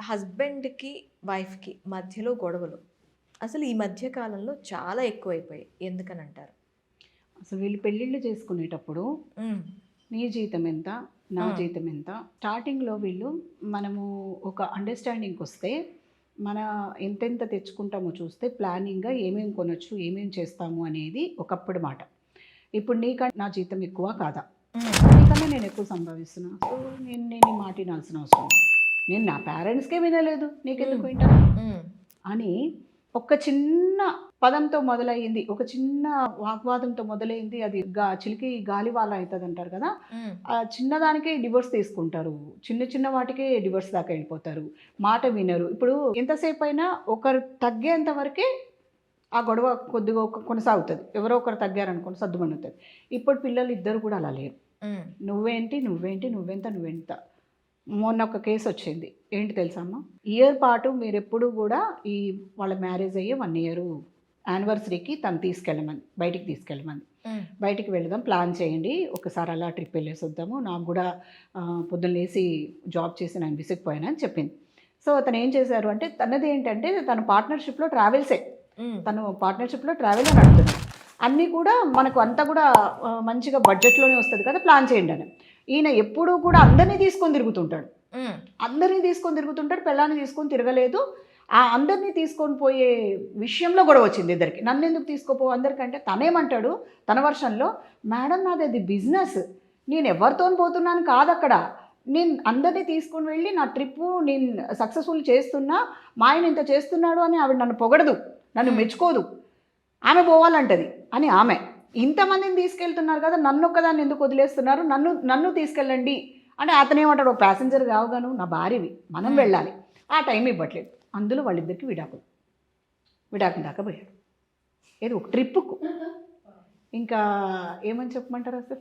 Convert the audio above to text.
హస్బెండ్‌కి, వైఫ్‌కి మధ్యలో గొడవలు అసలు ఈ మధ్య కాలంలో చాలా ఎక్కువైపోయాయి. ఎందుకనంటారు? అసలు వీళ్ళు పెళ్ళిళ్ళు చేసుకునేటప్పుడు హ్మ్. నీ జీతం ఎంత, నా ఆ! జీతం ఎంత, స్టార్టింగ్‌లో వీళ్ళు మనము ఒక అండర్‌స్టాండింగ్‌కొస్తే మన ఎంతెంత తెచ్చుకుంటామో చూస్తే ప్లానింగ్‌గా ఏమేమి కొనొచ్చు, ఏమేమి చేస్తాము అనేది ఒకప్పుడు మాట. ఇప్పుడు నా జీతం ఎక్కువ కాదా? హ్మ్. నీకన్నా నేను ఎక్కువ సంపాదిస్తున్నా. సో, నేను ఈ మాట వినాల్సిన అవసరం లేదు. నేను నా పేరెంట్స్‌కే వినలేదు. నీకెందుకు హ్మ్. వింటాను? హ్మ్. అని ఒక చిన్న పదంతో మొదలయ్యింది. ఒక చిన్న వాగ్వాదంతో మొదలైంది. అది చిలికి గాలివాన అయితదంటారు కదా! హ్మ్. చిన్నదానికే డివోర్స్ తీసుకుంటారు. చిన్న చిన్న వాటికే డివోర్స్ దాకా వెళ్ళిపోతారు. మాట వినరు. ఇప్పుడు ఎంతసేపైనా ఒకరు తగ్గేంత వరకే ఆ గొడవ కొద్దిగా కొనసాగుతది. ఎవరో ఒకరు తగ్గారనుకోండి సద్దుమణుగుతది. ఇప్పుడు పిల్లలు ఇద్దరు కూడా అలా లేరు. హ్మ్. నువ్వేంటి? నువ్వేంటి? నువ్వెంత? నువ్వెంత? మొన్న ఒక కేసొచ్చింది. ఏంటి తెలుసా అమ్మ? ఇయర్ పాటు మీరెప్పుడు గూడా ఈ వాళ్ళ మ్యారేజ్ అయ్యి 1 ఇయరు యానివర్సరీకి తను తీసుకెళ్ళమని, బయటికి తీసుకెళ్ళమని. హ్మ్. బయటికి వెళదాం ప్లాన్ చేయండి. ఒకసారి అలా ట్రిప్ ఎళ్ళేసొద్దాము. నాకు గూడా పొద్దున్న లేసి జాబ్ చేసి నేను విసిగిపోయాను అని చెప్పింది. సో, తనేం చేశారు అంటే తనదేంటంటే తను పార్ట్నర్‌షిప్‌లో ట్రావెల్సే. హ్మ్. తను పార్ట్నర్‌షిప్‌లో ట్రావెలే నడుపుతున్నారు. అన్నీ కూడా మనకు అంతా కూడా మంచిగా బడ్జెట్‌లోనే వస్తది కదా! ప్లాన్ చేయండని. ఈయన ఎప్పుడూ కూడా అందరిని తీసుకొని తిరుగుతుంటాడు. హ్మ్. అందరిని తీసుకొని తిరుగుతుంటాడు. పెళ్ళాన్ని తీసుకొని తిరగలేదు. ఆ అందరిని తీసుకొని పోయే విషయంలో గొడవొచ్చింది ఇద్దరికి. నన్నెందుకు తీసుకోపోవు అందరికంటే తనేమంటాడు తన వర్షన్‌లో, "మేడం నాదది బిజినెస్. నేనెవరితోని పోతున్నాను కాదక్కడ. నేను అందరిని తీసుకొని వెళ్ళి నా ట్రిప్పు నేను సక్సెస్‌ఫుల్ చేస్తున్నా. మా ఆయన ఇంత చేస్తున్నాడు అని ఆవిడ నన్ను పొగడదు. నన్ను హ్మ్. మెచ్చుకోదు. ఆమె పోవాలంటది" అని ఆమె. ఇంతమందిని తీసుకెళ్తున్నారు కదా! నన్నొక్కదాన్ని ఎందుకు వదిలేస్తున్నారు? నన్ను నన్ను తీసుకెళ్ళండి. అంటే అతనేమంటాడు, "ఓ ప్యాసింజర్ కావుగాను నా భార్యవి. మనం హ్మ్. వెళ్ళాలి." ఆ టైం ఇవ్వట్లేదు. అందులో వాళ్ళిద్దరికీ విడాకులు. విడాకులు దాకా పోయారు. ఏదో ఒక ట్రిప్పుకు. ఇంకా ఏమని చెప్పమంటారు అసలు?